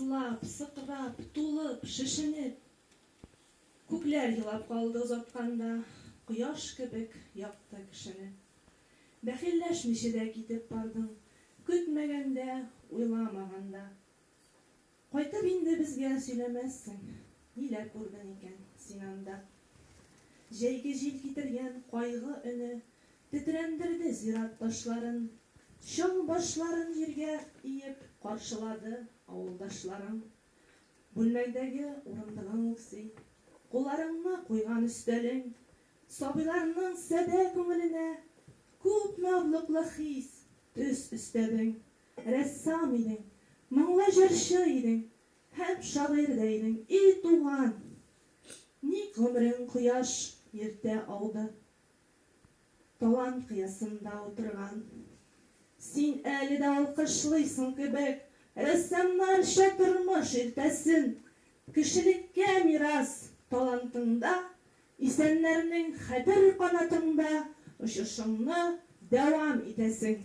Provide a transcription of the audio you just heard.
сызлап, сықырап, тулып, шешенеп. Күкләр елап калды озатканда, кояш кебек якты кешене. Бәхилләшмичә дә китеп бардың, көтмәгәндә, уйламаганда. Кайтып инде безгә сөйләмәссең, ниләр күрдең икән син анда. Җәйге җил китергән кайгы өне тетрәндерде зират ташларын. Чаң башларын җиргә иеп каршылады авылдашларың. Бүлмәдәге урындыгың үкси, кулларыңны куйган өстәлең. Сабыйларның сәдә күңеленә күпме орлыклы хис, төс өстәдең. Рәссам идең, моңлы җырчы идең, һәм шагыйрь дә идең, и туган. Ник гомерең кояш иртә ауды, талант кыясында утырган. Син әле дә алкышлыйсың кебек, рәссамнарча тормыш иртәсен. Кешелеккә мирас талантыңда, исәннәрнең хәтер канатыңда очышыңны дәвам итәсең.